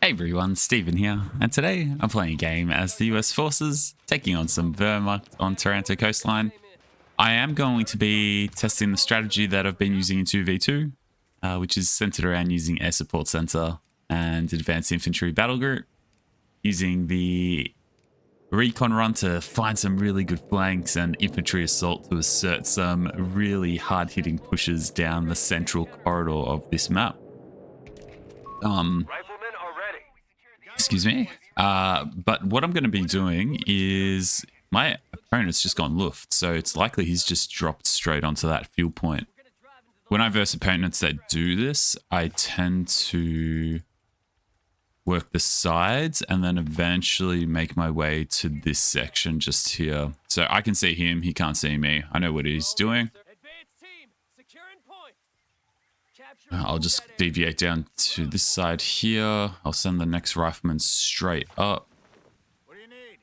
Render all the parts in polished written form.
Hey everyone, Stephen here, and today I'm playing a game as the US forces, taking on some Wehrmacht on Taranto Coastline. I am going to be testing the strategy that I've been using in 2v2, which is centered around using Air Support Center and Advanced Infantry Battlegroup, using the recon run to find some really good flanks and infantry assault to assert some really hard-hitting pushes down the central corridor of this map. Excuse me. But what I'm going to be doing is my opponent's just gone luft, so it's likely he's just dropped straight onto that fuel point. When I verse opponents that do this, I tend to work the sides and then eventually make my way to this section just here. So I can see him, he can't see me. I know what he's doing. I'll just deviate down to this side here. I'll send the next rifleman straight up. What do you need?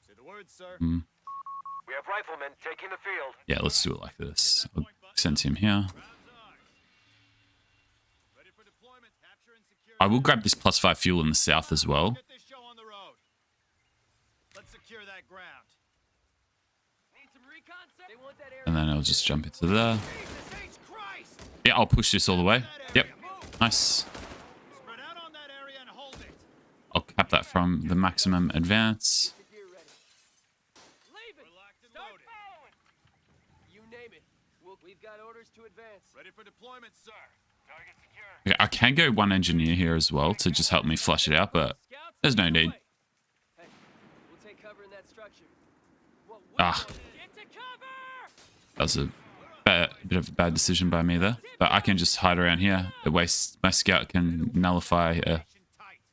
Say the word, sir. We have riflemen taking the field. Yeah, let's do it like this. I'll send him here. I will grab this +5 fuel in the south as well. Get this show on the road. Let's secure that ground. Need some recon, sir? They want that area. And then I'll just jump into there. Yeah, I'll push this all the way. Yep. Nice. Spread out on that area and hold it. I'll cap that from the maximum advance. You name it. We've got orders to advance. Ready for deployment, sir. Target secure. Okay, I can go one engineer here as well to just help me flush it out, but there's no need. Hey, we'll take cover in that structure. Ah, Get to cover! that was a bit of a bad decision by me there. But I can just hide around here. The way my scout can nullify a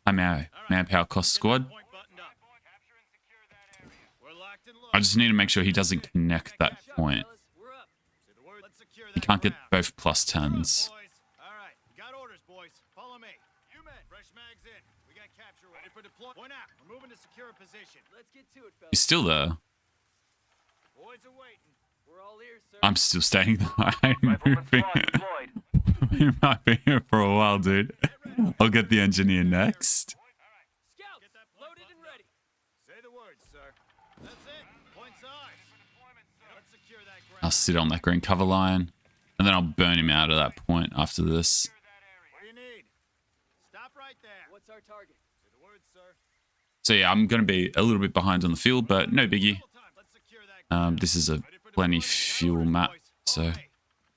high manpower cost squad. Point buttoned up. Capture and secure that area. We're locked and I loaded. just need to make sure he doesn't connect that point. We're up. Say the word. Let's secure He that can't get ground. both +10s. Boys. All right. We got orders, boys. Follow me. You men. Fresh mags in. We got capture ready for deployment. Point out. We're moving to secure a position. Let's get to it, fellas. He's still there. Boys are waiting. We're all ears, sir. I'm still staying there. I'm Rifleman moving. squad deployed. You might be here for a while, dude. I'll get the engineer next. Scouts, loaded and ready. Say the word, sir. That's it. Point size. Let's secure that ground. I'll sit on that green cover line, and then I'll burn him out at that point after this. What do you need? Stop right there. What's our target? Say the word, sir. So yeah, I'm going to be a little bit behind on the field, but no biggie. Let's secure that. This is a plenty fuel map, so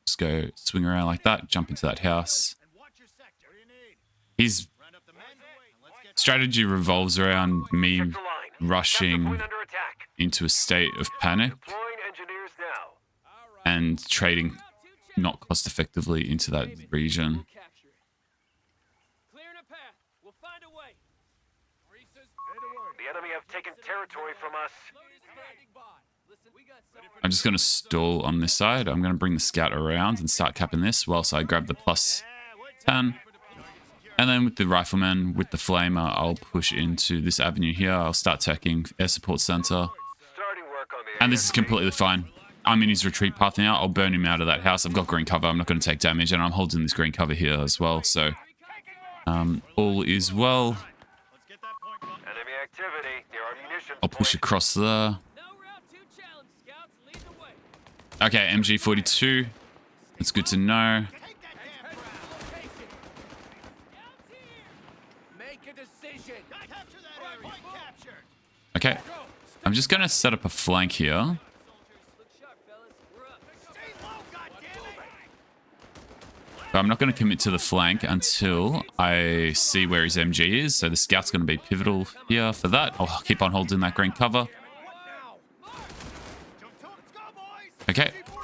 just go swing around like that, jump into that house. And watch your sector. What do you need? His Round up the men. And let's get strategy revolves around me Check the line. rushing Point under attack. into a state of panic Deploying engineers now. and trading not cost effectively into that region. We'll capture it. Clearing a path. We'll find a way. Say the word. The enemy have taken territory from us. Listen, we got I'm just going to stall on this side. I'm going to bring the scout around and start capping this whilst I grab the +10. And then with the rifleman, with the flamer, I'll push into this avenue here. I'll start attacking Air Support Center. starting work on the And this is completely fine. I'm in his retreat path now. I'll burn him out of that house. I've got green cover. I'm not going to take damage. And I'm holding this green cover here as well. So all is well. Let's get that point button. enemy activity near our munitions. I'll push point. across there. No route to challenge. Scouts, lead the way. Okay, MG42. That's good to know. Take that damn ground. Scouts here. Make a decision. Capture that area. Point captured. Okay. I'm just going to set up a flank here. Look sharp, fellas. We're up. Stay low, goddammit. But I'm not going to commit to the flank until I see where his MG is. So the scout's going to be pivotal here for that. I'll keep on holding that green cover. Jump to it. Let's go, boys. Okay. C42.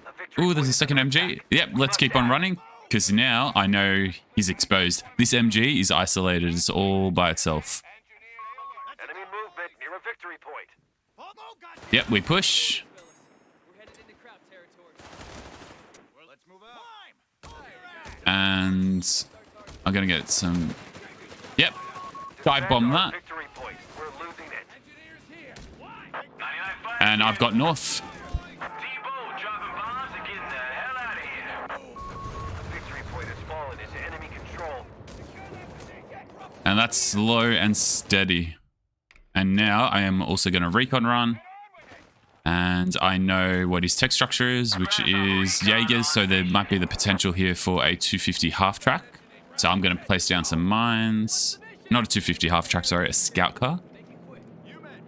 A victory Ooh, there's a point. second MG. Yep, let's keep on running. Because now I know he's exposed. This MG is isolated. It's all by itself. Enemy movement near a victory point. Goddammit. Yep, we push. We're headed into crowd territory. Let's move out. And I'm going to get some... Yep. Dive bomb that. Victory point. We're losing it. And I've got north. T-Bone dropping bombs and getting the hell out of here. A victory point has fallen into enemy control. And that's slow and steady. And now I am also going to recon run. And I know what his tech structure is, which is Jaegers. So there might be the potential here for a 250 half track. So I'm going to place down some mines. Not a 250 half track, sorry, a scout car.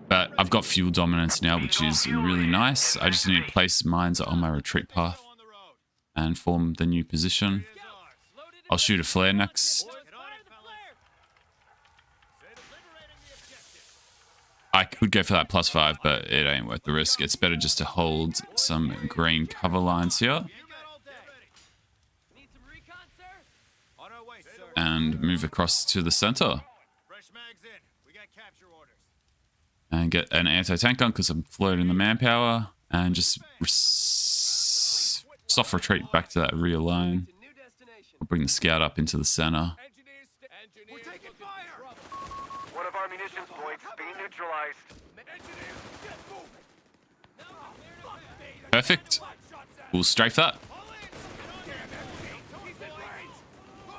But I've got fuel dominance now, which is really nice. I just need to place mines on my retreat path and form the new position. I'll shoot a flare next. I could go for that +5, but it ain't worth the risk. It's better just to hold some green cover lines here. And move across to the center. And get an anti-tank gun because I'm floating the manpower. And just soft retreat back to that rear line. I'll bring the scout up into the center. One of our munitions points being neutralized. Perfect. We'll strafe that.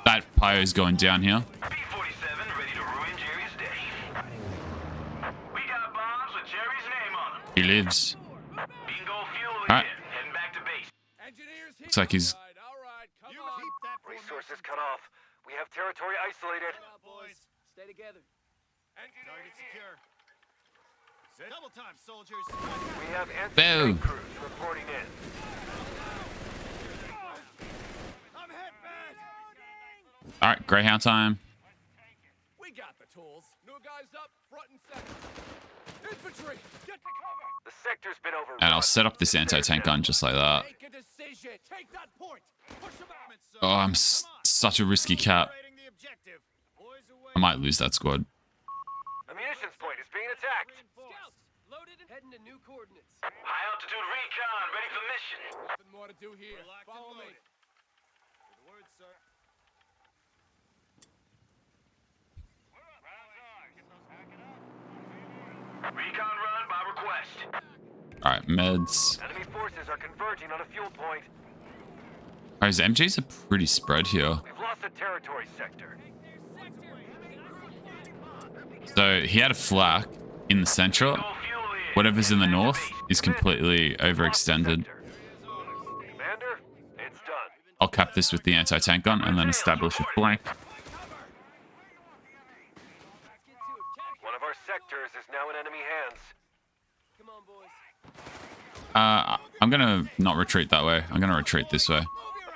That pyro's going down here. B-47 ready to ruin Jerry's day. We got bombs with Jerry's name on them. He lives. Bingo fuel Alright. again. Heading back to base. Looks like he's... Resources cut off. We have territory isolated. Stay together. Target secure. Double time, soldiers. We have Boom. anti-tank crews reporting in. I'm hit bad. Alright, Greyhound time. We got the tools. New guys up, front and center. Infantry, get to cover. The sector's been overrun. And I'll set up this anti-tank gun just like that. Make a decision. Take that point. Push them out. Oh, I'm such a risky cat. I might lose that squad. The munitions point is being attacked. Scouts, loaded and heading to new coordinates. High altitude recon, ready for mission. Nothing more to do here. Follow me. Word, sir. Recon run by request. Alright, meds. Enemy forces are converging on a fuel point. Oh, his MGs are pretty spread here. We've lost a territory sector. So he had a flak in the center. Go fuel in. Whatever's in the north is completely overextended. Commander, it's done. I'll cap this with the anti-tank gun and then establish a flank. One of our sectors is now in enemy hands. Come on, boys. I'm gonna not retreat that way. I'm gonna retreat this way. The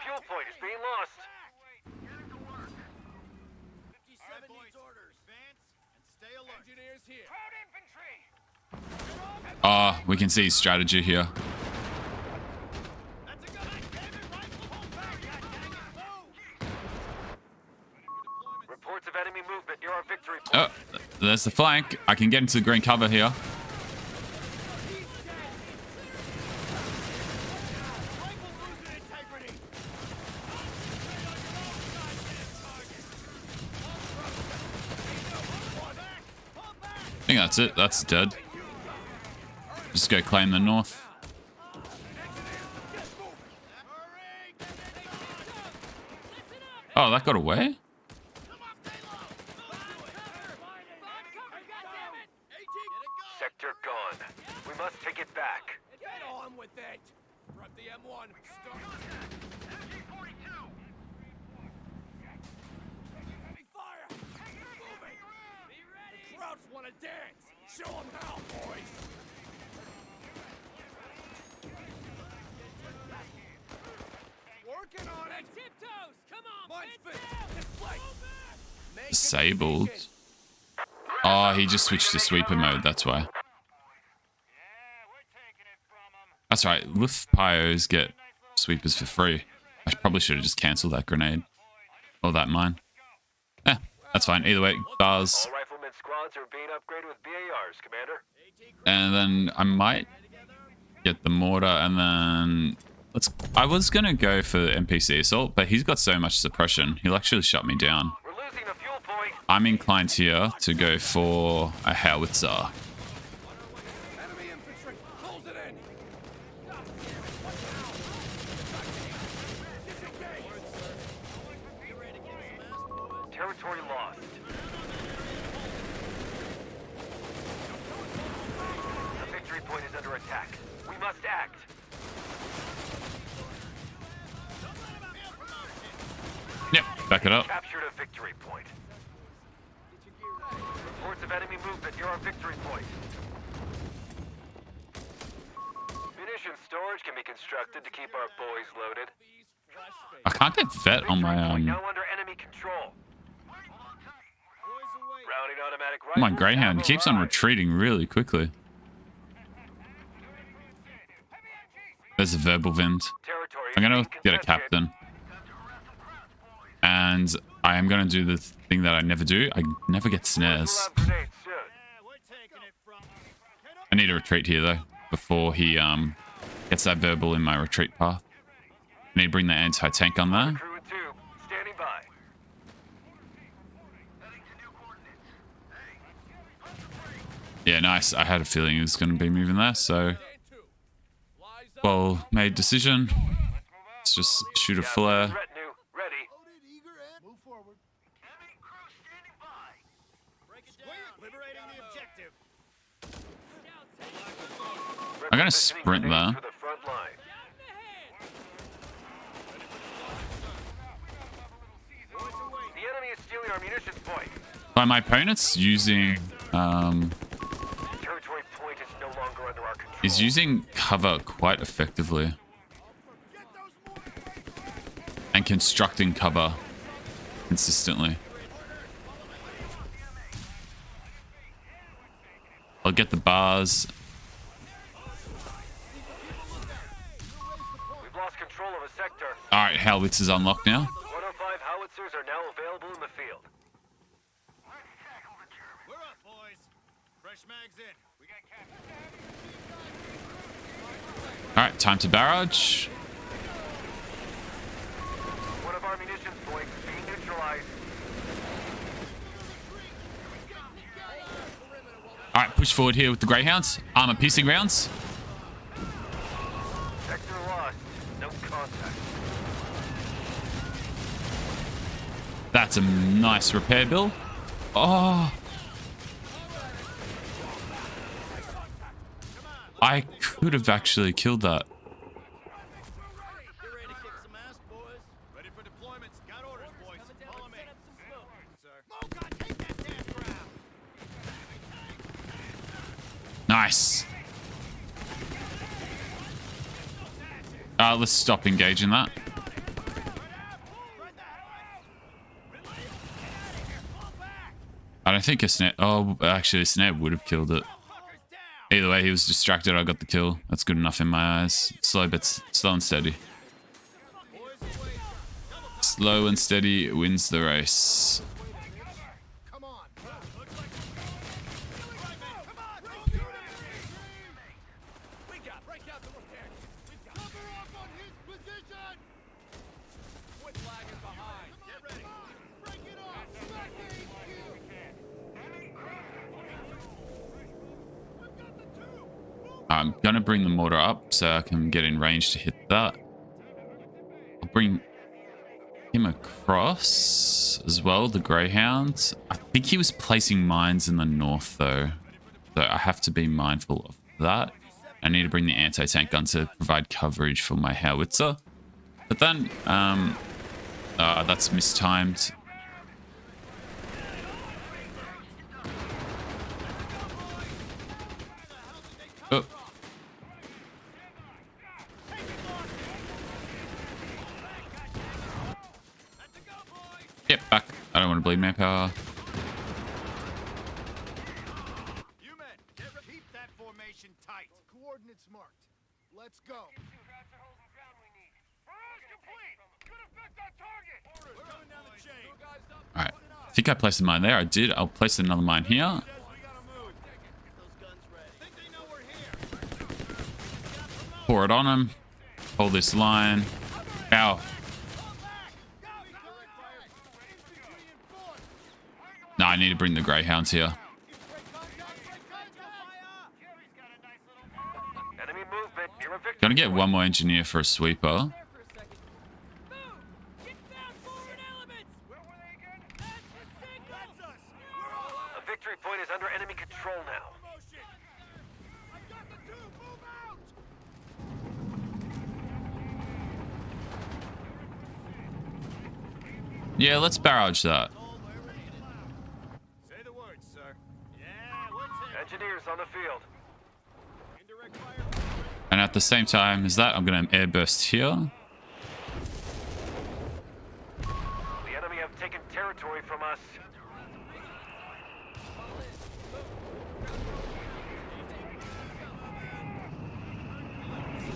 fuel point is being lost. 57 needs orders. Advance and stay alert. Engineers here. We can see his strategy here. That's a good David rifle hold back. Move. Reports of enemy movement near our victory point. Oh, there's the flank. I can get into the green cover here. Rifle losing integrity. I think that's it. That's dead. Just go claim the north. Oh, that got away? Sector gone. We must take it back. Get on with it. Prep the M1. Start. Heavy fire. Moving. Be ready. The crowds want to dance. Show them how, boys. Working on it. Tiptoes. Come on. Mine's fit. This flank. Disabled. Oh, he just switched to sweeper mode. That's why. That's right. Luft pyros get sweepers for free. I probably should have just cancelled that grenade. Or that mine. Eh, that's fine. Either way, bars. All riflemen squads are being upgraded with BARs, Commander. And then I might get the mortar and then... I was going to go for the NPC assault, but he's got so much suppression. He'll actually shut me down. We're losing a fuel point. I'm inclined here to go for a howitzer. Enemy infantry. Hold it in. Territory lost. victory point is under attack. We must act. Yep, back it up. Captured a victory point. Reports of enemy movement near our victory point. Munition storage can be constructed to keep our boys loaded. I can't get vet on my Now under enemy control. Routing automatic my rifles Greyhound have keeps on arrived. retreating really quickly. There's a verbal vent. Territory is I'm gonna being get a contested. captain, and I am gonna do the thing that I never do. I never get snares. We'll have grenades soon. We're taking it from. I need to retreat here though before he gets that verbal in my retreat path. I need to bring the anti-tank on there. Crew and tube, standing by. Yeah, nice. I had a feeling he was going to be moving there, so well made decision. Let's just shoot a flare. Retinue, ready. Move forward. Break it down. Liberating the objective. I'm gonna Repositioning sprint grenades there. for the front line. The enemy is stealing our munitions point. By my opponent's using Territory point is no longer under our control. is using cover quite effectively and constructing cover consistently. I'll get the bars. We've lost control of a sector. All right, howitzers unlocked now. 105 howitzers are now available in the field. We're up, boys. Fresh mags in. We got captured. All right, time to barrage. One of our munitions points is being neutralized. All right, push forward here with the Greyhounds. Armor piercing rounds. Sector lost. No contact. That's a nice repair bill. Oh. I could have actually killed that. Get ready to kick some ass, boys. Ready for deployments. Got orders, boys. Follow me. Sir. Oh, God, take that damn ground. Nice. Let's stop engaging that. I don't think a snare... Oh, actually, a snare would have killed it. Either way, he was distracted. I got the kill. That's good enough in my eyes. Slow and steady. Slow and steady wins the race. Come on. We got break out the repair. Cover up on his position. Quit lagging behind. Get ready. Break it off. Smack the HQ. We've got the two. I'm gonna bring the mortar up so I can get in range to hit that. I'll bring him across as well, the Greyhound. I think he was placing mines in the north though, so I have to be mindful of that. I need to bring the anti-tank gun to provide coverage for my howitzer. But then, that's mistimed. Oh. Yep, back. I don't want to bleed manpower. You men, keep that formation tight. Coordinates marked. Let's go. We're coming down the chain. Alright. I think I placed a mine there. I did. I'll place another mine here. We gotta move. Get those guns ready. Think they know we're here. Pour it on him. Hold this line. Ow. No, I need to bring the Greyhounds here. Enemy movement near a victory. Gonna get one more engineer for a sweeper. A victory point is under enemy control now. Yeah, let's barrage that. Say the word, sir. Yeah, what's it? Engineers on the field. Indirect fire. And at the same time as that, I'm going to airburst here. The enemy have taken territory from us.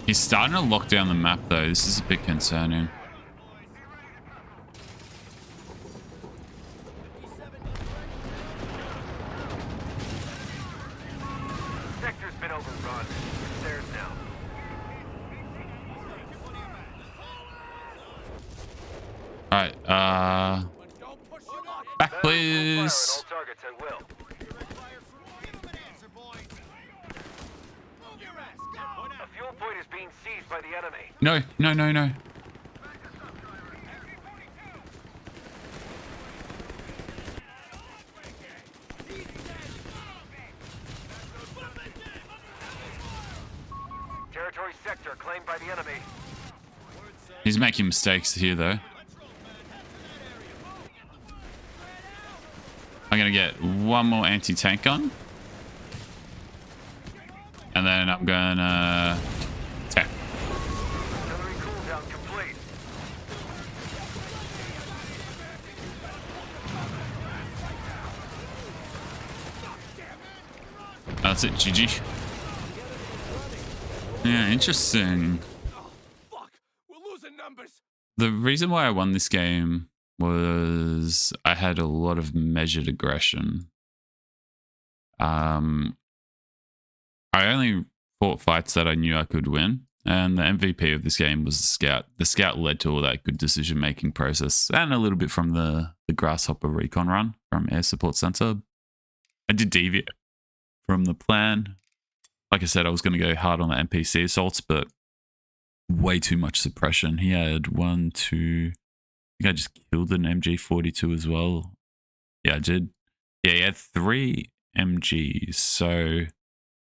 He's starting to lock down the map, though. This is a bit concerning. Sector's been overrun. It's theirs now. Alright, Don't push your luck. back Fire please. on all targets at will. A fuel point is being seized by the enemy. No, no, no, no. Territory sector claimed by the enemy. He's making mistakes here, though. I'm going to get one more anti-tank gun. And then I'm going to... attack. Artillery cooldown complete. That's it, GG. Yeah, interesting. Fuck! We're losing numbers. The reason why I won this game was I had a lot of measured aggression. I only fought fights that I knew I could win, and the MVP of this game was the scout. The scout led to all that good decision-making process, and a little bit from the Grasshopper recon run from Air Support Center. I did deviate from the plan. Like I said, I was going to go hard on the NPC assaults, but way too much suppression. He had 1, 2... I think I just killed an MG42 as well. Yeah, I did. Yeah, he had 3 MGs. So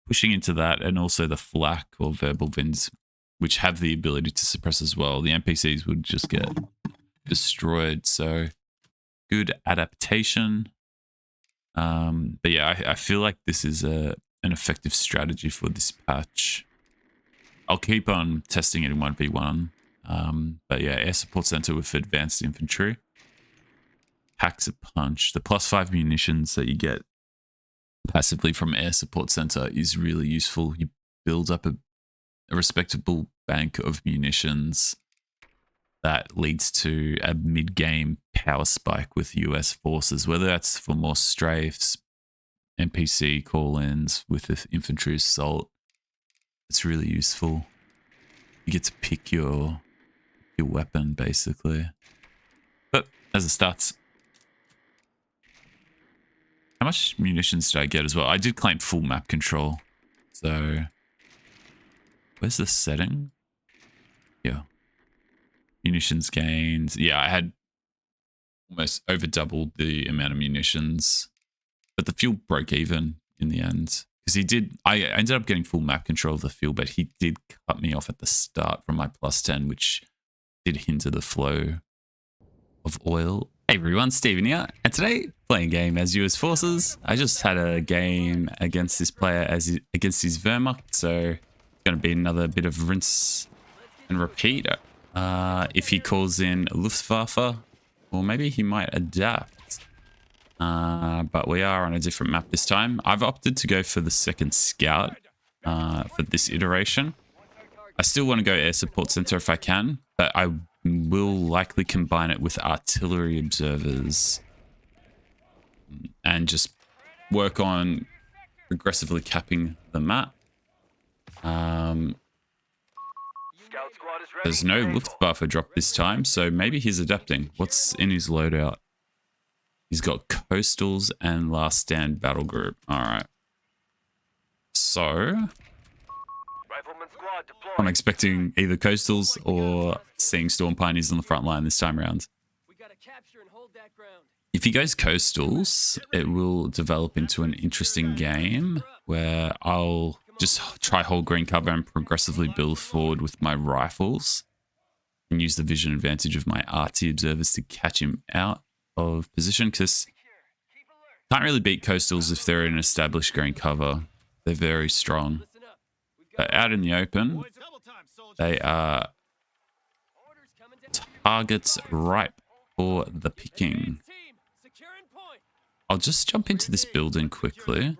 pushing into that, and also the flak or verbal vins, which have the ability to suppress as well. The NPCs would just get destroyed. So good adaptation. But yeah, I feel like this is an effective strategy for this patch. I'll keep on testing it in 1v1. But yeah, Air Support Center with advanced infantry packs a punch. The +5 munitions that you get passively from Air Support Center is really useful. You build up a respectable bank of munitions that leads to a mid-game power spike with US forces, whether that's for more strafes, NPC call-ins with the infantry assault. It's really useful. You get to pick your weapon, basically. But as it starts, how much munitions did I get as well? I did claim full map control. So where's the setting? Yeah. Munitions gains. Yeah, I had almost over doubled the amount of munitions. But the fuel broke even in the end. Because I ended up getting full map control of the fuel, but he did cut me off at the start from my +10, which did hinder the flow of oil. Hey everyone, Stephen here, and today playing a game as US Forces. I just had a game against this player against his Wehrmacht, so it's going to be another bit of rinse and repeat. If he calls in Luftwaffe, or maybe he might adapt. But we are on a different map this time. I've opted to go for the second scout for this iteration. I still want to go Air Support Center if I can, but I will likely combine it with artillery observers and just work on progressively capping the map. Scout squad is ready. There's no Luftwaffe drop this time, so maybe he's adapting. What's in his loadout? He's got Coastals and Last Stand Battlegroup. Alright. So Rifleman squad deployed. I'm expecting either Coastals or seeing Storm Pioneers on the front line this time around. We gotta capture and hold that ground. If he goes Coastals, it will develop into an interesting game where I'll just try hold green cover and progressively build forward with my rifles and use the vision advantage of my RT observers to catch him out. of position because can't really beat coastals if they're in established green cover. They're very strong. Listen up. We've got But out in the open, Boys, double time, soldiers. they are orders coming down. targets ripe for the picking. Team, securing point. I'll just jump into this building quickly. Ground.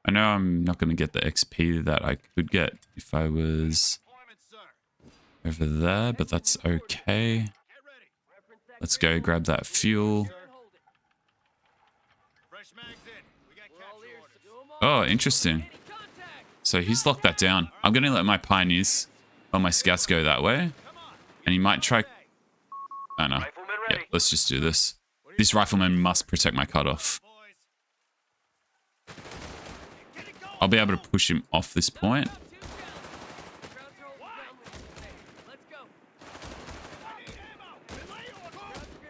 I know I'm not going to get the XP that I could get if I was Deployment, sir. over there, but that's okay. Get ready. Reference that Let's go grab that fuel. secure and hold it. Fresh mags in. We got We're all capture ears. orders. Do 'em all. Oh, interesting. Any contact. So he's locked that down. I'm going to let my pioneers or my scouts go that way. Come on. And he might try... I don't know. Rifleman Yeah, ready. let's just do this. This rifleman must protect my cutoff. Boys. Get it going. I'll be able to push him off this point. Top two down. Crowds are holding ground with you. Let's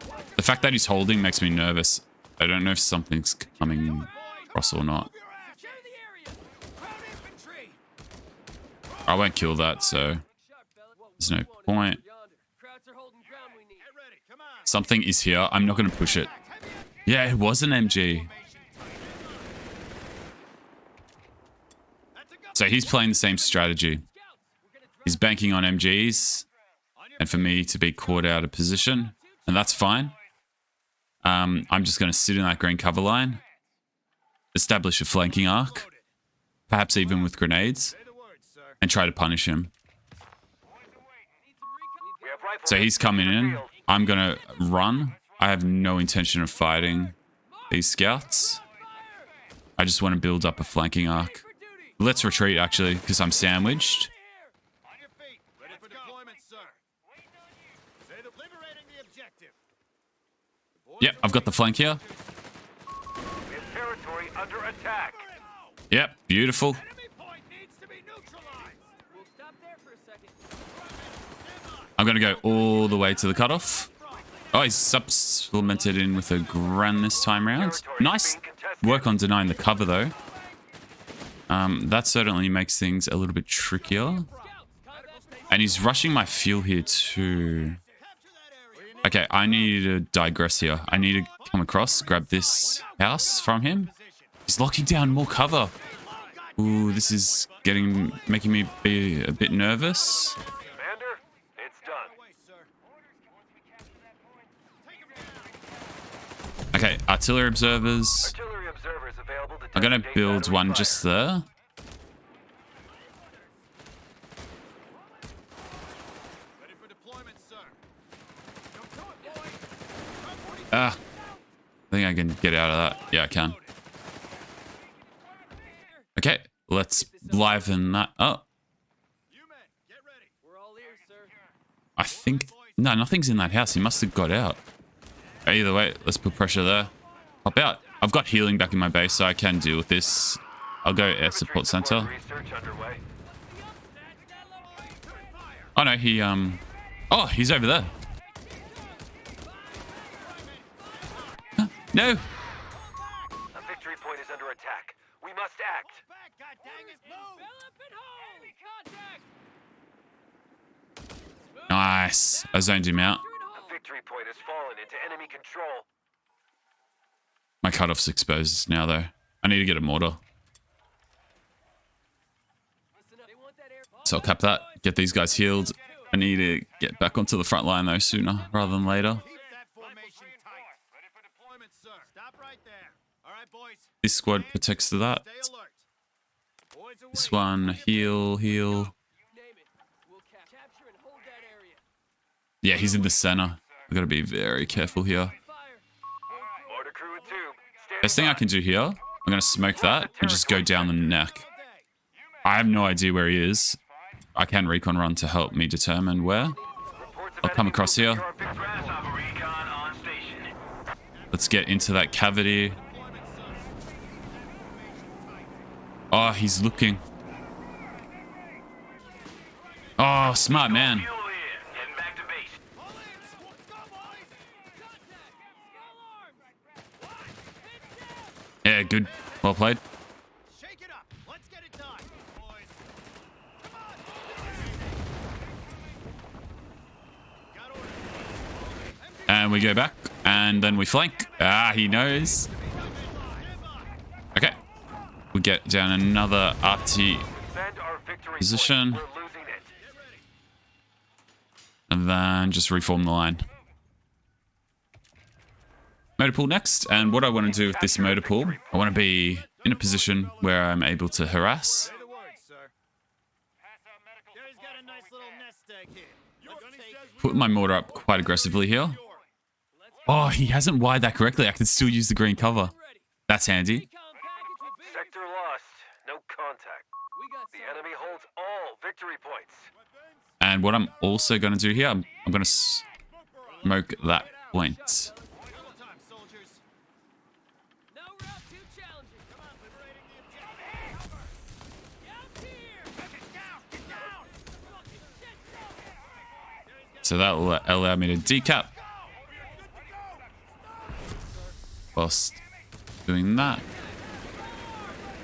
go. The fact that he's holding makes me nervous. I don't know if something's coming across or not. Secure the area. Crowd infantry. I won't kill that, so Look sharp, fella. What there's we no want is point. yonder. Crowds are holding ground we need. Get ready. Come on. Something is here. I'm not going to push it. Yeah, it was an MG. That's a go. So he's playing the same strategy. Scouts, we're gonna drop He's banking on MGs On your and for me to be caught out of position. And that's fine. I'm just going to sit in that green cover line. Establish a flanking arc. Perhaps even with grenades. Say the word, sir. And try to punish him. need some recon. We have riflemen So he's coming in. field. I'm going to run. I have no intention of fighting these scouts. I just want to build up a flanking arc. For duty. Let's retreat, actually, because I'm sandwiched. On your feet. Ready for deployment, sir. Say the liberating the objective. The boys Yep, are I've got the flank here. We have territory under attack. Yep, beautiful. enemy point needs to be neutralized. We'll stop there for a second. I'm going to go all the way to the cutoff. Oh, he's supplemented in with a Gran this time round. Nice work on denying the cover, though. That certainly makes things a little bit trickier. And he's rushing my fuel here, too. Okay, I need to digress here. I need to come across, grab this house from him. He's locking down more cover. Ooh, this is making me be a bit nervous. Commander, it's done. Away, sir. Okay, artillery observers. Artillery observers available to I'm going to designate build battery one fire. just there. Ready for deployment, sir. Jump to it, boys. Ah, I think I can get out of that. Yeah, I can. Okay, let's liven that up. You men, get ready. We're all ears, sir. I think... No, nothing's in that house. He must have got out. Either way, let's put pressure there. Pop out. I've got healing back in my base, so I can deal with this. I'll go air support center. Research underway. Oh, no, he... Oh, he's over there. Huh? No! A victory point is under attack. We must act. Back, god dang it, move. Nice. I zoned him out. A victory point has fallen into enemy control. My cutoff's exposed now, though. I need to get a mortar. So I'll cap that. Get these guys healed. I need to get back onto the front line, though, sooner rather than later. Keep that formation tight. Ready for deployment, sir. Stop right there. All right, boys. This squad protects to that. Stay alert. Boys away. This one, heal, heal. You name it. We'll capture and hold that area. Yeah, he's in the center. I've got to be very careful here. Fire. Mortar crew and tube. Stand Best thing I can do here, I'm going to smoke that and just go down the neck. I have no idea where he is. I can recon run to help me determine where. I'll come across here. Grasshopper recon on station. Let's get into that cavity. Oh, he's looking. Oh, smart man. Fuel in. Heading back to base. Yeah, good. Well played. Shake it up. Let's get it done. Boys. Come on. Got orders. And we go back. And then we flank. Ah, he knows. Okay. We get down another RT Defend our victory position. point. We're losing it. And then just reform the line. Motor pool next. And what I want to do with this motor pool, I want to be in a position where I'm able to harass. Say the word, sir. Gary's got a nice little nest egg here. Let's take it. Put my mortar up quite aggressively here. Oh, he hasn't wired that correctly. I can still use the green cover. That's handy. Recon package with victory. Sector lost. No contact. We got The some. enemy holds all victory points. And what I'm also going to do here, I'm going to smoke that point. Double time, soldiers. No route too challenging. Come on, liberating the objective. Get here. Get down. Get down. Fucking shit. So that will allow me to decap. Whilst doing that.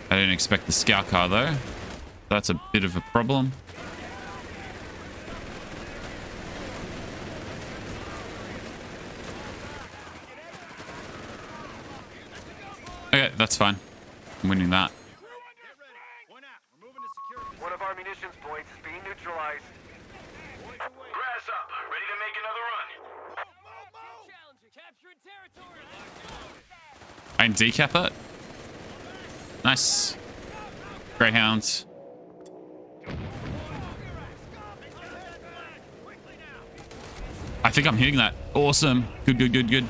I didn't expect the scout car though. That's a bit of a problem. Okay, that's fine. I'm winning that. Get ready. Point out. We're moving to secure position. One of our munitions points is being neutralized. Grass up. Ready to make another run. Challenging. Capturing territory. I can decap it. Nice. Greyhound. I think I'm hitting that. Awesome. Good, good, good, good.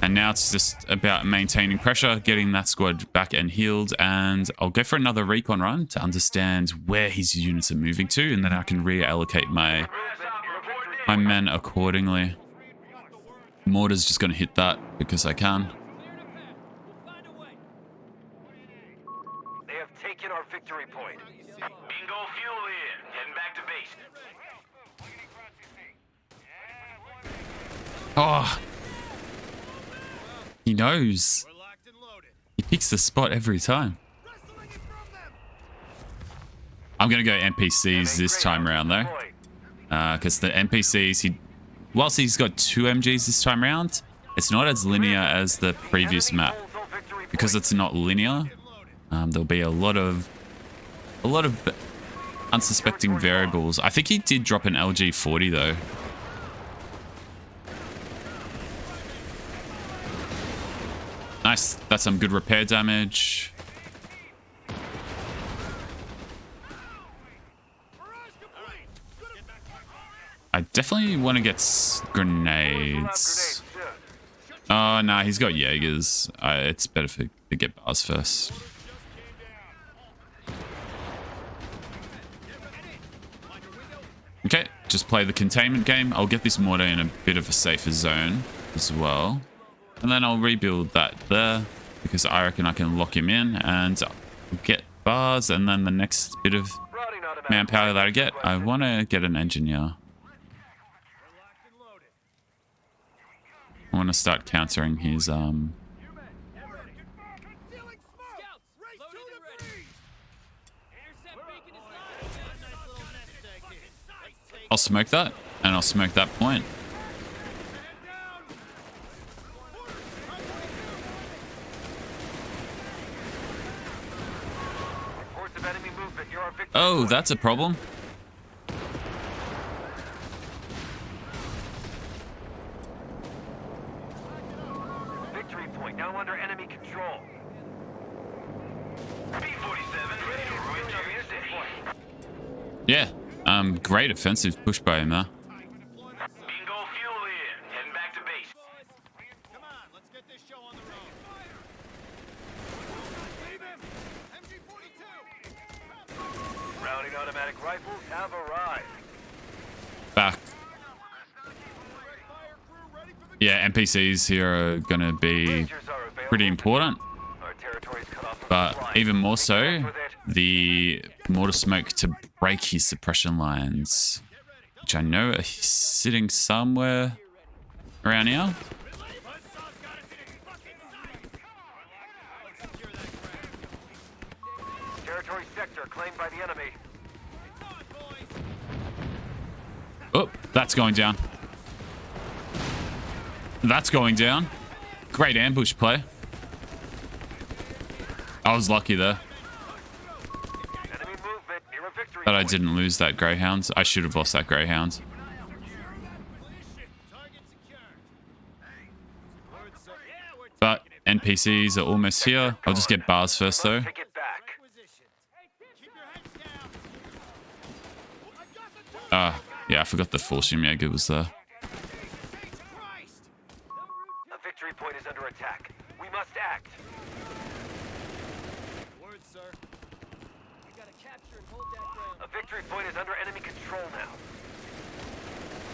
And now it's just about maintaining pressure, getting that squad back and healed. And I'll go for another recon run to understand where his units are moving to. And then I can reallocate my men accordingly. Mortar's just going to hit that because I can. Clearing a path. We'll find a way. They have taken our victory point. Bingo fuel in. Heading back to base. Oh. He knows. We're locked and loaded. He picks the spot every time. Wrestling it from them. I'm going to go NPCs this time around though. Because the NPCs, whilst he's got 2 MGs this time around, it's not as linear as the previous map. Because it's not linear, there'll be a lot of unsuspecting variables. I think he did drop an LG40 though. Nice, that's some good repair damage. I definitely want to get grenades. Oh, no, he's got Jaegers. It's better to get bars first. Okay, just play the containment game. I'll get this mortar in a bit of a safer zone as well. And then I'll rebuild that there because I reckon I can lock him in and get bars. And then the next bit of manpower that I get, I want to get an engineer. I want to start countering his Scouts. Loaded and ready. Intercept beacon is live. Nice little nest egg here. Let's take I'll smoke that and I'll smoke that point. Reports of enemy movement near our victory Oh, point. that's a problem. Victory point now under enemy control. B-47 ready to ruin Jerry's day. Yeah, great offensive push by him there. Bingo fuel in. Heading back to base. Come on, let's get this show on the road. Leave him. MG-42. Rounding automatic rifles have arrived. Back. Yeah, NPCs here are going to be Rangers are available. pretty important. Our territory's cut off from But supply. even more so, With it. the mortar smoke to break his suppression lines, which I know are sitting somewhere around here. Territory sector claimed by the enemy. Oh, that's going down. That's going down. Great ambush play. I was lucky there. Enemy movement near a victory But I point. didn't lose that Greyhound. I should have lost that Greyhound. Target secured. Word, sir. Yeah, we're But NPCs are almost here. I'll just get bars first though. Take it back. positioned. Keep your heads down. I got the target. Ah, yeah, I forgot the Fallschirmjäger was there. Christ! A victory point is under attack. We must act. Word, sir. We gotta capture and hold that ground. A victory point is under enemy control now.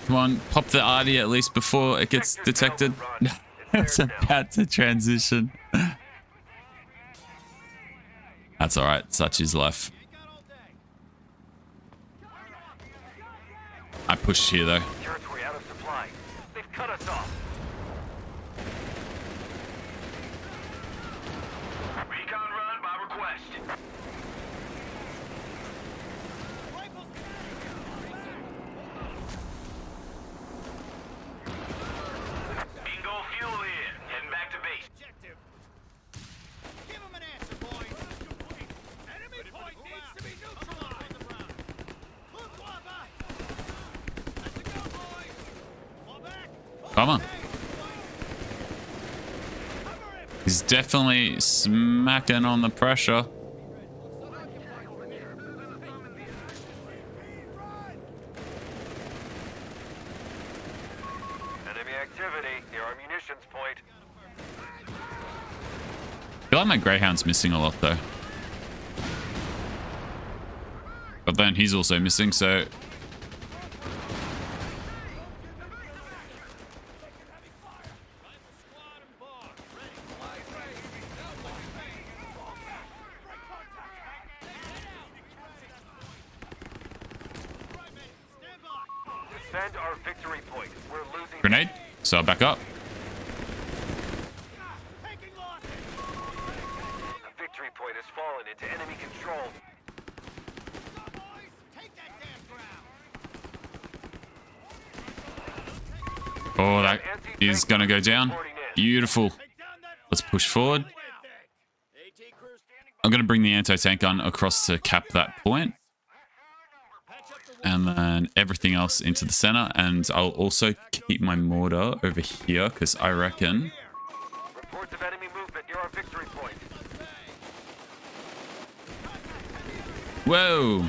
Come on, pop the arty at least before it gets detected. It's about to transition. That's alright, such is life. Ain't got all day. I pushed here though. Territory out of supply. They've cut us off. Recon run by request. Rifles Bingo fuel in. Heading back to base. objective. Give him an answer, boys. Enemy point needs to be neutralized. Look, Waba. Let's go, boys. Fall back. Come on. He's definitely smacking on the pressure. Enemy activity near our munitions point. I feel like my Greyhound's missing a lot though. But then he's also missing, so... Defend our victory point. We're losing. Grenade. So I'll back up. Taking losses. A victory point has fallen into enemy control. Go, boys. Take that damn ground. Oh, that is going to go down. Beautiful. Take down that Let's push forward. AT crew standing. I'm going to bring the anti-tank gun across to cap that point. And then everything else into the center. And I'll also keep my mortar over here because I reckon... Reports of enemy movement near our victory point. Whoa!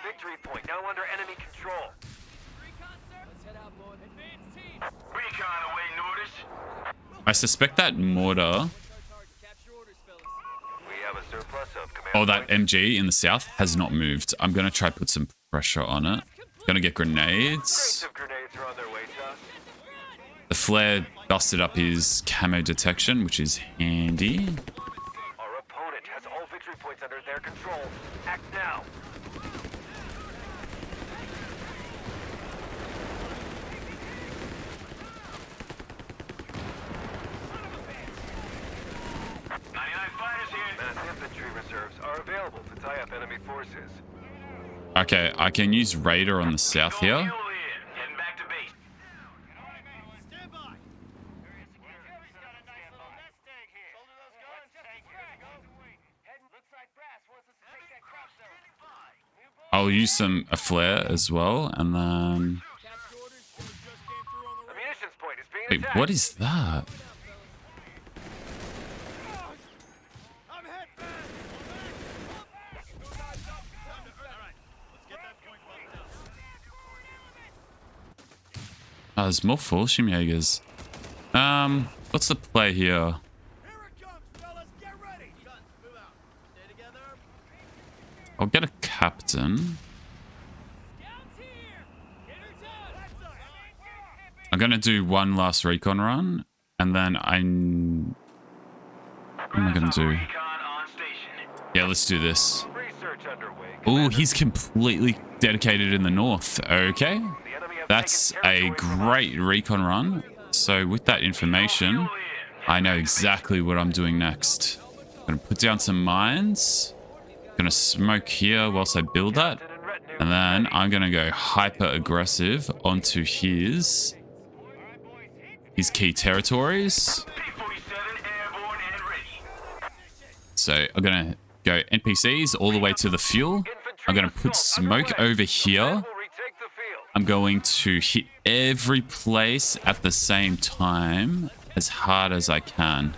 Victory point now under enemy control. Let's head out, boys. Advance team. Recon awaiting orders. I suspect that mortar... Our target. Capture orders, fellas. We have a surplus of command. Oh, that points. MG in the south has not moved. I'm going to try put some pressure on it. Going to get Crates grenades. of grenades are on their way to us. The flare busted up his camo detection, which is handy. Our opponent has all victory points under their control. Act now. Mass infantry reserves are available to tie up enemy forces. Okay, I can use Raider on the south here. Heading back to base. Stand by. I'll use a flare as well, and then... Capture orders. Just came through on the The munitions point is being Wait, attacked. what is that? I'm hit, man. All right, let's get that point bumped up. Oh, there's more Fallschirmjägers. What's the play here? Here it comes, fellas. Get ready. Guns, move out. Stay together. I'll get a captain. Down here. Get her done. That's us. I'm going to do one last recon run, and then what am I going to do? Recon on station. Yeah, let's do this. Research underway. Oh, Commander. he's completely dedicated in the north. Okay. The enemy have That's taken a territory from us. great recon run. So with that information, I know exactly what I'm doing next. I'm going to put down some mines. Going to smoke here whilst I build that. Captain and retinue And then I'm going to go hyper aggressive onto his key territories. P-47 airborne and ready. So I'm going to go NPCs all the way to the fuel. I'm going to put smoke over here. We'll retake the field. I'm going to hit every place at the same time as hard as I can.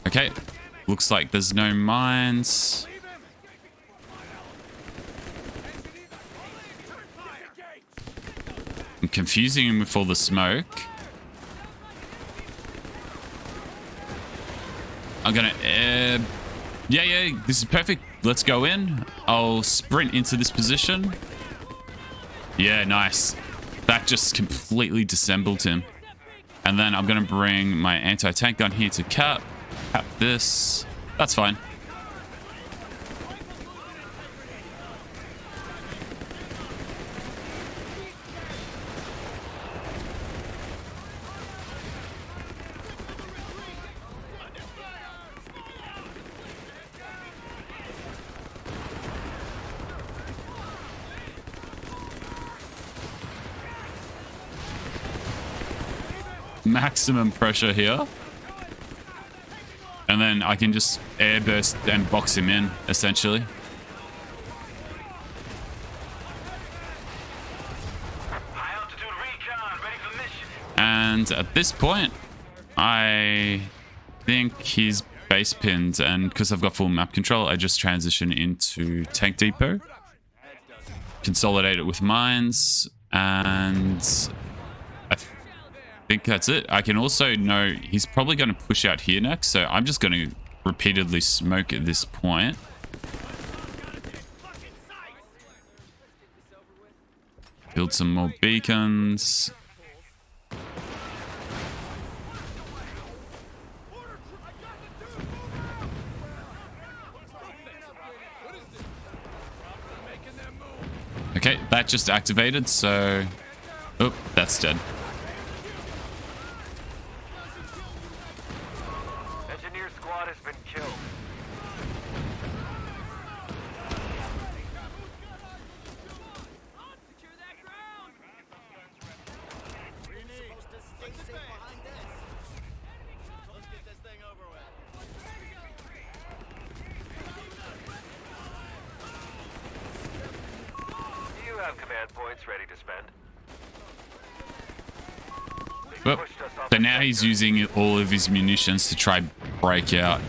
Okay, looks like there's no mines. I'm confusing him with all the smoke. I'm gonna... yeah, this is perfect. Let's go in. I'll sprint into this position. Yeah, nice. That just completely dissembled him. And then I'm gonna bring my anti-tank gun here to cap this. That's fine. Maximum pressure here. And then I can just airburst and box him in, essentially. High altitude recon, ready for mission. And at this point, I think he's base pinned. And because I've got full map control, I just transition into tank depot. Consolidate it with mines. And I think that's it. I can also know he's probably going to push out here next. So I'm just going to repeatedly smoke at this point. Build some more beacons. Okay, that just activated, so... Oh, that's dead. Engineer squad has been killed. Secure that ground! What do you need? Supposed to stay safe behind this. Let's get this thing over with. You have command points ready to spend. Well, Pushed us off so the now he's sector. using all of his munitions to try break out.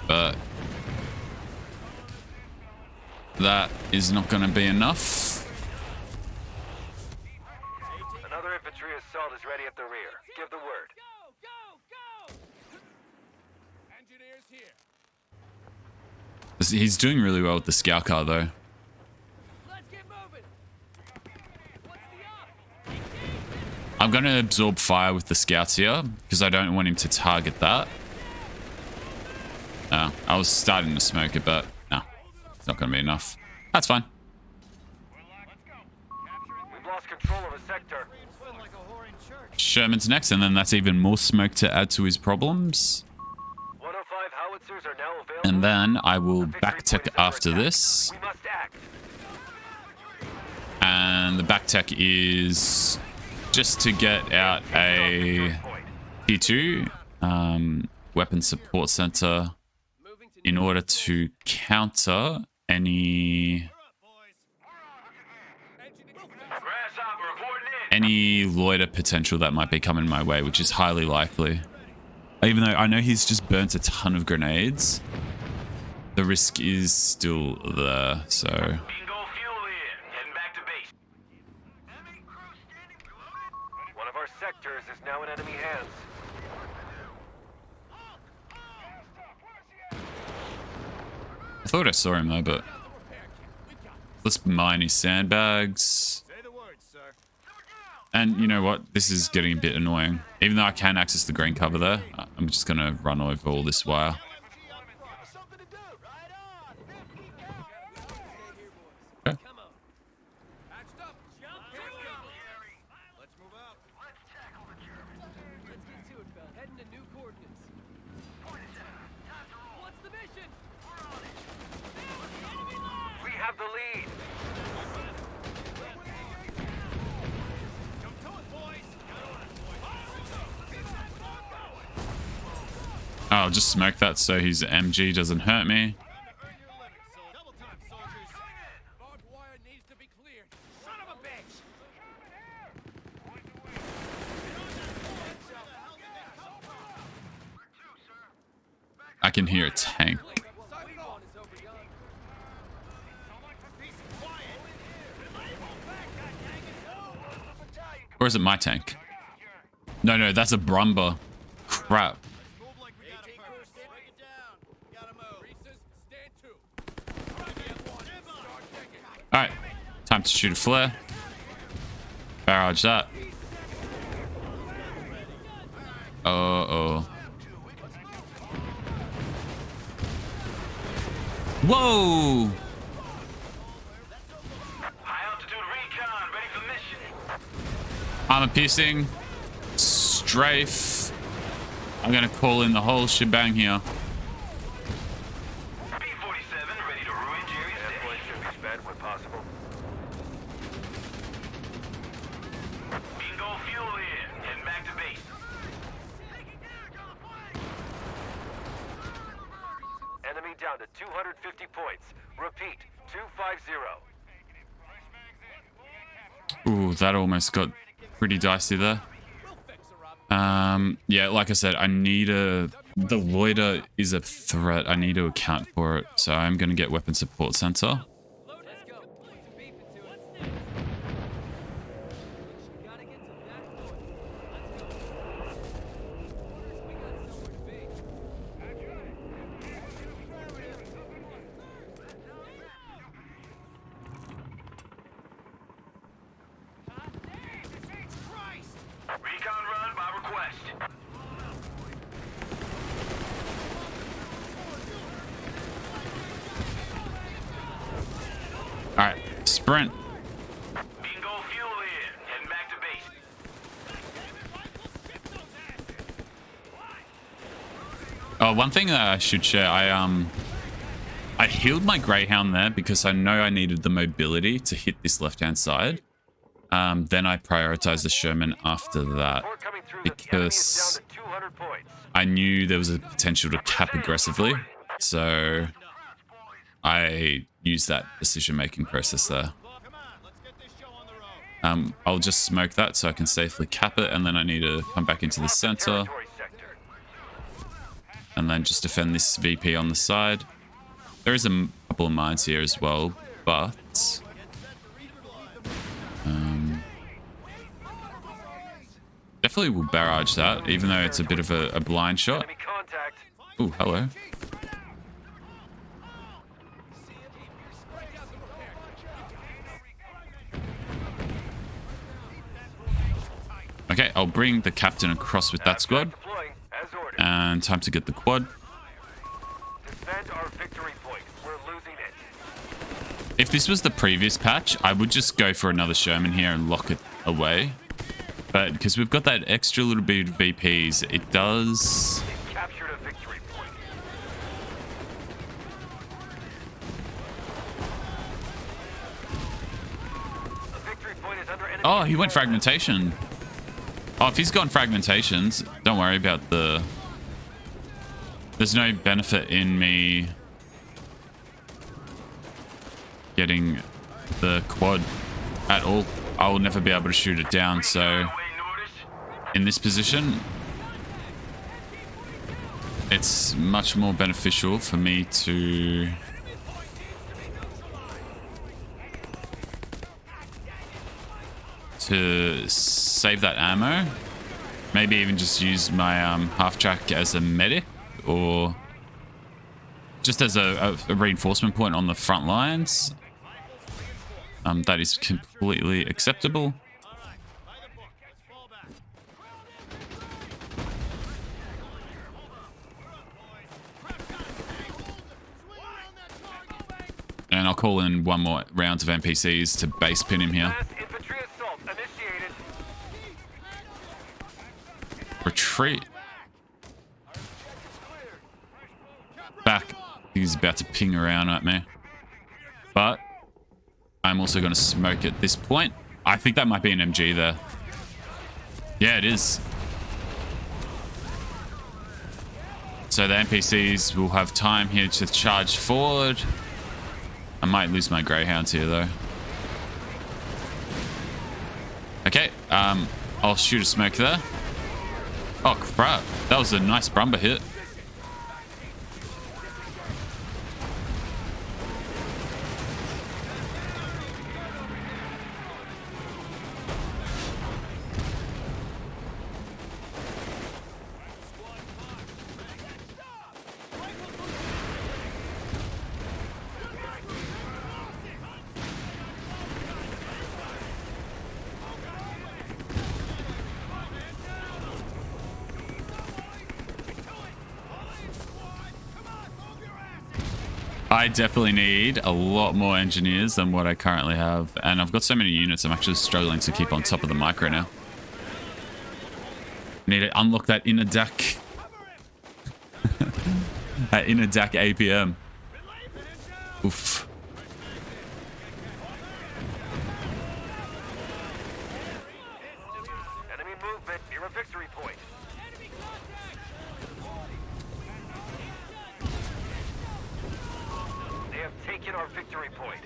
But that is not going to be enough. Another infantry assault is ready at the rear. Give the word. Go, go, go! Engineers here. He's doing really well with the scout car, though. Let's get moving! What's the up? I'm going to absorb fire with the scouts here because I don't want him to target that. I was starting to smoke it, but no, it's not going to be enough. That's fine. We've lost control of a sector. Swim like a whore in church. Sherman's next, and then that's even more smoke to add to his problems. 105 howitzers are now available. And then I will Victory back point tech is under after attack. this. We must act. And the back tech is just to get out a P2 weapon support center in order to counter any Grasshopper reporting in. loiter potential that might be coming my way, which is highly likely. Even though I know he's just burnt a ton of grenades, the risk is still there, so... Bingo fuel in. Heading back to base. One of our sectors is now in enemy hands. I thought I saw him though, but... Let's mine his sandbags. Say the word, sir. And you know what? This is getting a bit annoying. Even though I can access the green cover there, I'm just going to run over all this wire. Something to do. Right on. Okay. Come on. Patched up. Jump to it! Let's move out. Heading to new coordinates. What's the mission? We have the lead. Come to it, boys. I'll just smoke that so his MG doesn't hurt me. Double time, soldiers. Barbed wire needs to be cleared. Son of a bitch. I can hear a tank. Cyclone is over yonder. Peace and quiet. Or is it my tank? No, that's a Brumba. Crap. Move like we got a purpose. Break it down. Gotta move. Reese's, stand to. Stand by. Start digging. Alright. Time to shoot a flare. Barrage that. Uh-oh. Whoa! High altitude recon, ready for mission. Armor piercing. Strafe. I'm gonna call in the whole shebang here. B-47, ready to ruin Jerry's day. Should be sped when possible. Bingo fuel in. Heading back to base. Enemy down to 250 points. Repeat, 250. Ooh, that almost got pretty dicey there. Yeah, like I said, I need the loiter is a threat. I need to account for it. So I'm going to get weapon support center. Let's go. Put some beef into it. Gotta get to that point. Let's go. We got somewhere to be. Recon run by request. Alright, sprint. Bingo fuel in. Heading back to base. Oh, one thing that I should share, I healed my Greyhound there because I know I needed the mobility to hit this left-hand side. Then I prioritized the Sherman after that Report coming through. The enemy is because down to 200 points. I knew there was a potential to cap aggressively. So I used that decision-making process there. Come on, let's get this show on the road. I'll just smoke that so I can safely cap it, and then I need to come back into the center Territory sector. and then just defend this VP on the side. There is a couple of mines here as well, but definitely will barrage that, even though it's a bit of a blind shot. Enemy contact. Ooh, hello. Okay, I'll bring the captain across with that squad. Deploying as ordered. And time to get the quad. Defend our victory point. We're losing it. If this was the previous patch, I would just go for another Sherman here and lock it away. But because we've got that extra little bit of VPs, it does... We've captured a victory point. A victory point is under enemy. Oh, he went fragmentation. Oh, if he's gone fragmentations, don't worry about the... There's no benefit in me getting the quad at all. I will never be able to shoot it down, so Waiting orders. in this position, it's much more beneficial for me to save that ammo. Maybe even just use my half-track as a medic, or just as a reinforcement point on the front lines. That is completely acceptable. By the book, let's fall back. And I'll call in one more round of NPCs to base pin him here. Mass infantry assault initiated. Retreat. He's about to ping around at me. But I'm also going to smoke at this point. I think that might be an MG there. Yeah, it is. So the NPCs will have time here to charge forward. I might lose my Greyhounds here, though. Okay, I'll shoot a smoke there. Oh, crap. That was a nice Brumber hit. I definitely need a lot more engineers than what I currently have. And I've got so many units, I'm actually struggling to keep on top of the mic right now. Need to unlock that inner deck. That inner deck APM. Oof. Enemy movement near a victory point. They have taken our victory point.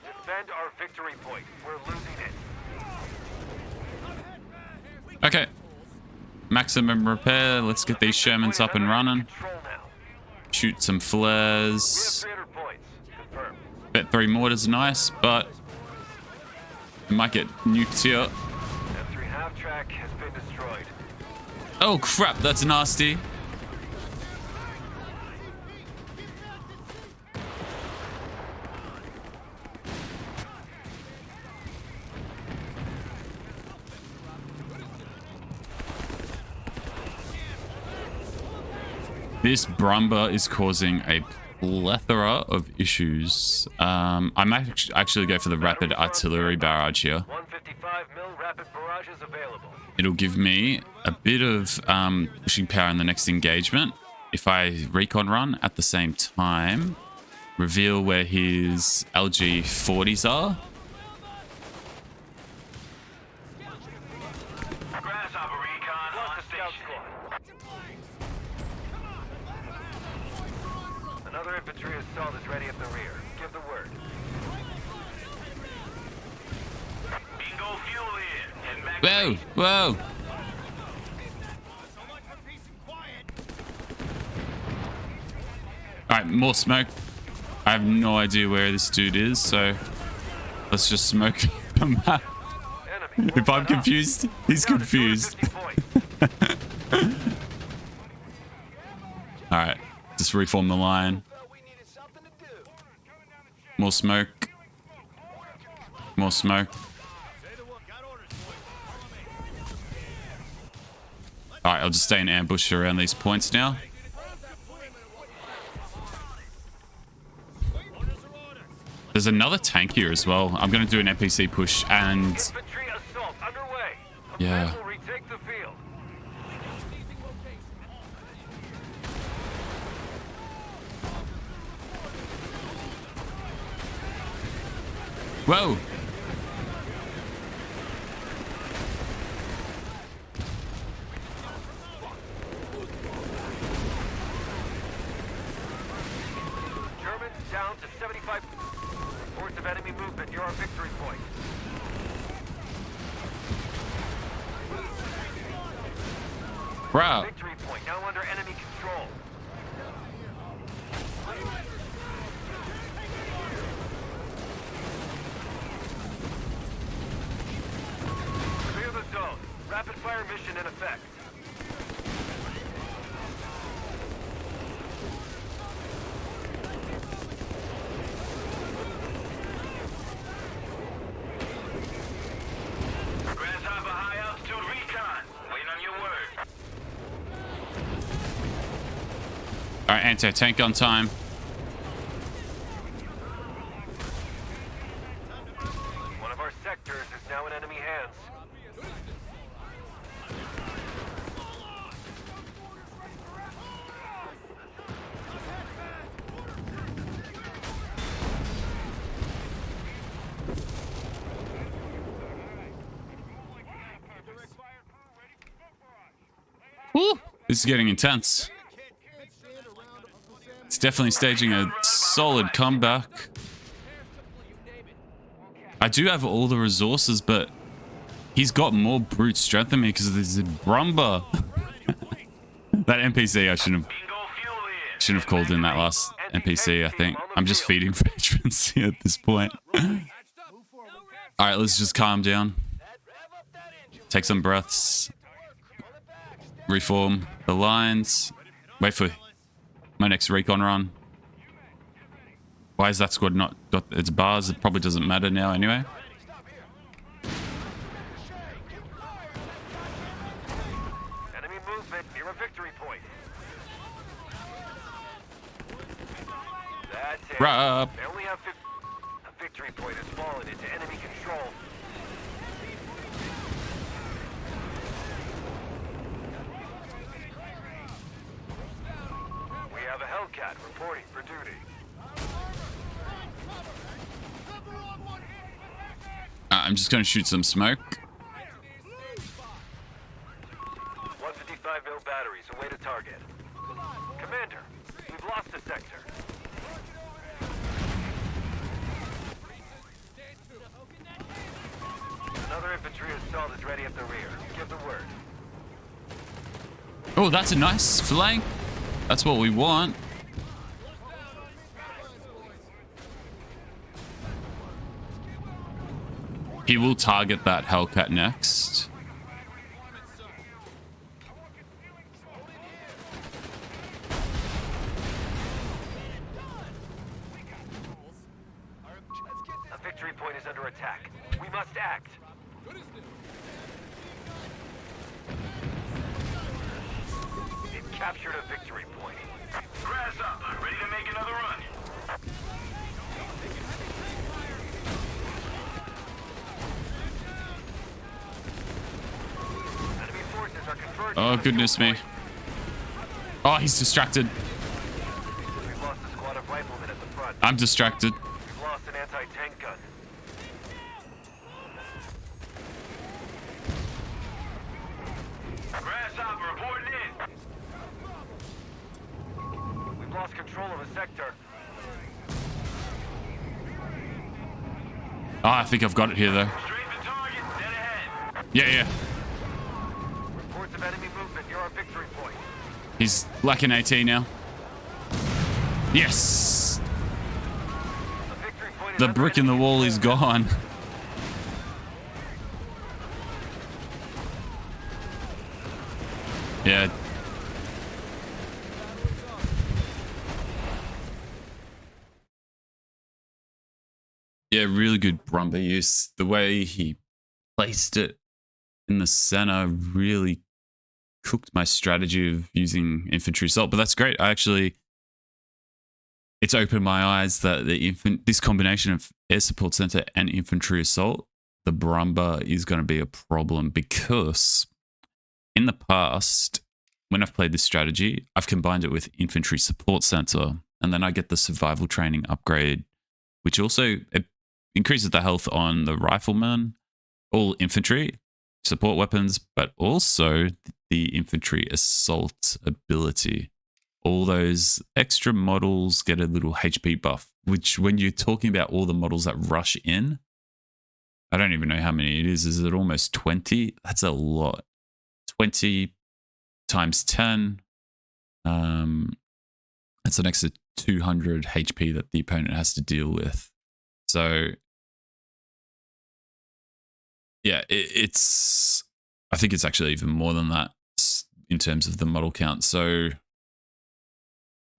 Defend our victory point. We're losing it. Okay. Maximum repair. Let's get these Shermans up and running. Control now. Shoot some We have flares. 300 points. Confirmed. Bet 3 mortars nice, but we might get nuked here. F3 half-track has been destroyed. Oh crap, that's nasty. This Brumber is causing a plethora of issues. I might actually go for the rapid artillery barrage here. 155 mil rapid barrages available. It'll give me a bit of pushing power in the next engagement. If I recon run at the same time, reveal where his LG-40s are. Grasshopper recon on station. Another infantry assault is ready at the rear. Give the word. Bingo fuel in. And back. Whoa, whoa. Alright, more smoke. I have no idea where this dude is, so let's just smoke him. Enemy. If I'm confused, he's Down to confused. 250 points. Alright, just reform the line. More smoke. More smoke. Alright, I'll just stay in ambush around these points now. There's another tank here as well. I'm going to do an NPC push and... Infantry assault underway. Yeah. Will retake the field. Whoa! Germans down to 75. Reports of enemy movement near our victory point. Wow. Victory point now under enemy control. Clear the zone. Rapid fire mission in effect. Grasshopper high altitude recon. Waiting on your word. Alright, anti-tank on time. One of our sectors is now in enemy hands. Woo! This is getting intense. It's definitely staging a solid comeback. I do have all the resources, but he's got more brute strength than me because there's a Brumba. That NPC I shouldn't have called in that last NPC, I think. I'm just feeding veterans here at this point. Alright, let's just calm down. Take some breaths. Reform the lines. Wait for my next recon run. Why is that squad not got its bars? It probably doesn't matter now anyway. Enemy movement near a victory point. That's it. Right. They only have 50. A victory point has fallen into enemy control. We have a Hellcat reporting for duty. I'm just going to shoot some smoke. 155 mil batteries away to target. Commander, we've lost a sector. Another infantry assault is ready at the rear. Give the word. Oh, that's a nice flank. That's what we want. He will target that Hellcat next. A victory point is under attack. We must act. They've captured a victory point. Grass up. Ready to make another run. Enemy forces are converging. Oh, goodness me. Oh, he's distracted. We've lost a squad of riflemen at the front. I'm distracted. We've lost an anti-tank gun. Grasshopper reporting in. We've lost control of a sector. Oh, I think I've got it here, though. Straight to target, dead ahead. Yeah. Reports of enemy movement near our victory point. He's lacking AT now. Yes! A victory point is The under brick in the enemy wall is gone. Yeah. Yeah, really good Brumba use. The way he placed it in the center really cooked my strategy of using infantry assault. But that's great. It's opened my eyes that this combination of air support center and infantry assault, the Brumba is going to be a problem because in the past, when I've played this strategy, I've combined it with infantry support center, and then I get the survival training upgrade, which also increases the health on the riflemen, all infantry, support weapons, but also the infantry assault ability. All those extra models get a little HP buff, which when you're talking about all the models that rush in, I don't even know how many it is. Is it almost 20? That's a lot. 20 times 10. That's an extra 200 HP that the opponent has to deal with. So, yeah, I think it's actually even more than that in terms of the model count. So,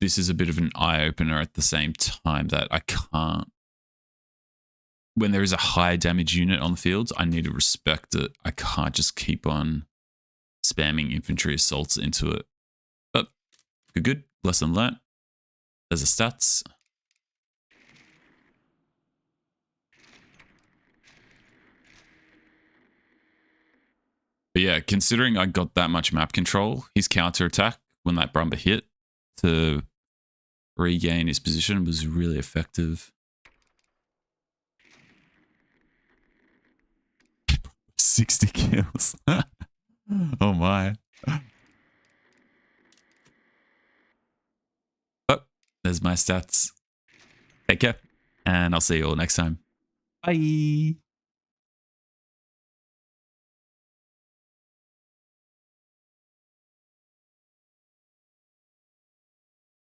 this is a bit of an eye-opener at the same time that I can't. When there is a high damage unit on the field, I need to respect it. I can't just keep on spamming infantry assaults into it. But good. Lesson learnt. There's the stats. But yeah, considering I got that much map control, his counterattack when that Brumba hit to regain his position was really effective. 60 kills. Oh my. There's my stats. Take care, and I'll see you all next time. Bye.